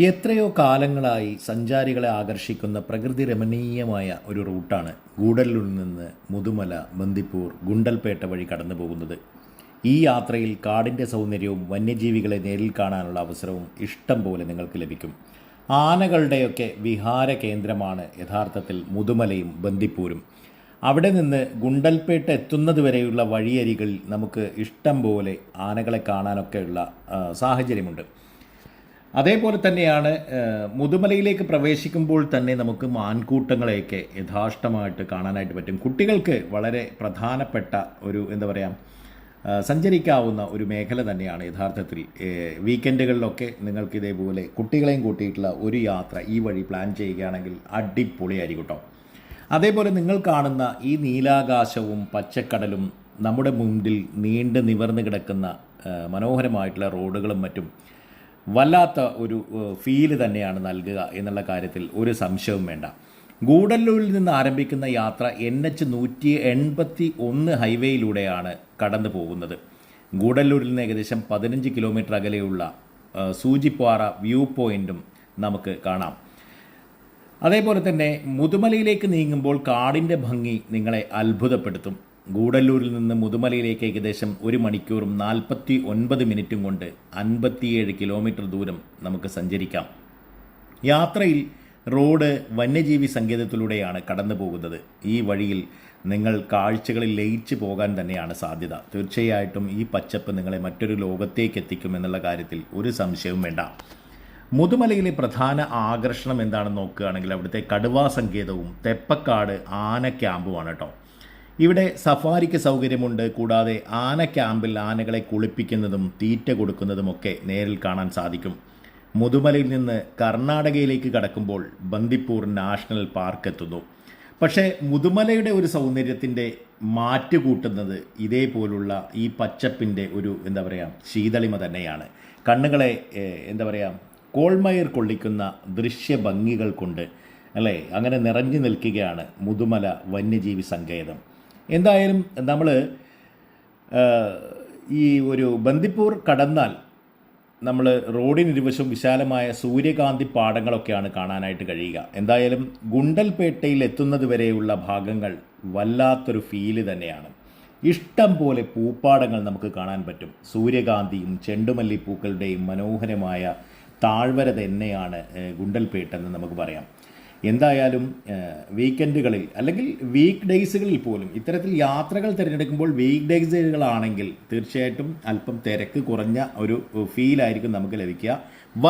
എത്രയോ കാലങ്ങളായി സഞ്ചാരികളെ ആകർഷിക്കുന്ന പ്രകൃതി രമണീയമായ ഒരു റൂട്ടാണ് ഗൂഡല്ലൂരിൽ നിന്ന് മുതുമല, ബന്ദിപ്പൂർ, ഗുണ്ടൽപേട്ട വഴി കടന്നു പോകുന്നത്. ഈ യാത്രയിൽ കാടിൻ്റെ സൗന്ദര്യവും വന്യജീവികളെ നേരിൽ കാണാനുള്ള അവസരവും ഇഷ്ടം പോലെ നിങ്ങൾക്ക് ലഭിക്കും. ആനകളുടെയൊക്കെ വിഹാര കേന്ദ്രമാണ് യഥാർത്ഥത്തിൽ മുതുമലയും ബന്ദിപ്പൂരും. അവിടെ നിന്ന് ഗുണ്ടൽപേട്ട എത്തുന്നതുവരെയുള്ള വഴിയരികളിൽ നമുക്ക് ഇഷ്ടം പോലെ ആനകളെ കാണാനൊക്കെയുള്ള സാഹചര്യമുണ്ട്. അതേപോലെ തന്നെയാണ് മുതുമലയിലേക്ക് പ്രവേശിക്കുമ്പോൾ തന്നെ നമുക്ക് മാൻകൂട്ടങ്ങളെയൊക്കെ യഥാർത്ഥമായിട്ട് കാണാനായിട്ട് പറ്റും. കുട്ടികൾക്ക് വളരെ പ്രധാനപ്പെട്ട ഒരു സഞ്ചരിക്കാവുന്ന ഒരു മേഖല തന്നെയാണ് യഥാർത്ഥത്തിൽ. വീക്കെൻഡുകളിലൊക്കെ നിങ്ങൾക്ക് ഇതേപോലെ കുട്ടികളെയും കൂട്ടിയിട്ടുള്ള ഒരു യാത്ര ഈ വഴി പ്ലാൻ ചെയ്യുകയാണെങ്കിൽ അടിപൊളിയായിരിക്കും കേട്ടോ. അതേപോലെ നിങ്ങൾ കാണുന്ന ഈ നീലാകാശവും പച്ചക്കടലും നമ്മുടെ മുമ്പിൽ നീണ്ടു നിവർന്ന് കിടക്കുന്ന മനോഹരമായിട്ടുള്ള റോഡുകളും മറ്റും വല്ലാത്ത ഒരു ഫീല് തന്നെയാണ് നൽകുക എന്നുള്ള കാര്യത്തിൽ ഒരു സംശയവും വേണ്ട. ഗൂഡല്ലൂരിൽ നിന്ന് ആരംഭിക്കുന്ന യാത്ര NH-181 ഹൈവേയിലൂടെയാണ് കടന്നു പോകുന്നത്. ഗൂഡല്ലൂരിൽ നിന്ന് ഏകദേശം 15 കിലോമീറ്റർ അകലെയുള്ള സൂചിപ്പാറ വ്യൂ പോയിൻറ്റും നമുക്ക് കാണാം. അതേപോലെ തന്നെ മുതുമലയിലേക്ക് നീങ്ങുമ്പോൾ കാടിൻ്റെ ഭംഗി നിങ്ങളെ അത്ഭുതപ്പെടുത്തും. ഗൂഡല്ലൂരിൽ നിന്ന് മുതുമലയിലേക്ക് ഏകദേശം 1 മണിക്കൂറും 49 മിനിറ്റും കൊണ്ട് 57 കിലോമീറ്റർ ദൂരം നമുക്ക് സഞ്ചരിക്കാം. യാത്രയിൽ റോഡ് വന്യജീവി സങ്കേതത്തിലൂടെയാണ് കടന്നു പോകുന്നത്. ഈ വഴിയിൽ നിങ്ങൾ കാഴ്ചകളിൽ ലയിച്ചു പോകാൻ തന്നെയാണ് സാധ്യത. തീർച്ചയായിട്ടും ഈ പച്ചപ്പ് നിങ്ങളെ മറ്റൊരു ലോകത്തേക്ക് എത്തിക്കും എന്നുള്ള കാര്യത്തിൽ ഒരു സംശയവും വേണ്ട. മുതുമലയിലെ പ്രധാന ആകർഷണം എന്താണെന്ന് നോക്കുകയാണെങ്കിൽ അവിടുത്തെ കടുവാ സങ്കേതവും തെപ്പക്കാട് ആന ക്യാമ്പുമാണ് കേട്ടോ. ഇവിടെ സഫാരിക്ക് സൗകര്യമുണ്ട്. കൂടാതെ ആന ക്യാമ്പിൽ ആനകളെ കുളിപ്പിക്കുന്നതും തീറ്റ കൊടുക്കുന്നതുമൊക്കെ നേരിൽ കാണാൻ സാധിക്കും. മുതുമലയിൽ നിന്ന് കർണാടകയിലേക്ക് കടക്കുമ്പോൾ ബന്ദിപ്പൂർ നാഷണൽ പാർക്ക് എത്തുന്നു. പക്ഷേ മുതുമലയുടെ ഒരു സൗന്ദര്യത്തിൻ്റെ മാറ്റുകൂട്ടുന്നത് ഇതേപോലുള്ള ഈ പച്ചപ്പിൻ്റെ ഒരു ശീതളിമ തന്നെയാണ്. കണ്ണുകളെ കോൾമയർ കൊള്ളിക്കുന്ന ദൃശ്യഭംഗികൾ കൊണ്ട് അങ്ങനെ നിറഞ്ഞു നിൽക്കുകയാണ് മുതുമല വന്യജീവി സങ്കേതം. എന്തായാലും നമ്മൾ ഈ ഒരു ബന്ദിപ്പൂർ കടന്നാൽ നമ്മൾ റോഡിനിരുവശവും വിശാലമായ സൂര്യകാന്തി പാടങ്ങളൊക്കെയാണ് കാണാനായിട്ട് കഴിയുക. എന്തായാലും ഗുണ്ടൽപേട്ടയിൽ എത്തുന്നത് വരെയുള്ള ഭാഗങ്ങൾ വല്ലാത്തൊരു ഫീല് തന്നെയാണ്. ഇഷ്ടം പോലെ പൂപ്പാടങ്ങൾ നമുക്ക് കാണാൻ പറ്റും. സൂര്യകാന്തിയും ചെണ്ടുമല്ലിപ്പൂക്കളുടെയും മനോഹരമായ താഴ്വര തന്നെയാണ് ഗുണ്ടൽപേട്ട എന്ന് നമുക്ക് പറയാം. എന്തായാലും വീക്കെൻഡുകളിൽ അല്ലെങ്കിൽ വീക്ക് ഡേയ്സുകളിൽ പോലും ഇത്തരത്തിൽ യാത്രകൾ തിരഞ്ഞെടുക്കുമ്പോൾ വീക്ക് ഡേയ്സുകളാണെങ്കിൽ തീർച്ചയായിട്ടും അല്പം തിരക്ക് കുറഞ്ഞ ഒരു ഫീലായിരിക്കും നമുക്ക് ലഭിക്കുക.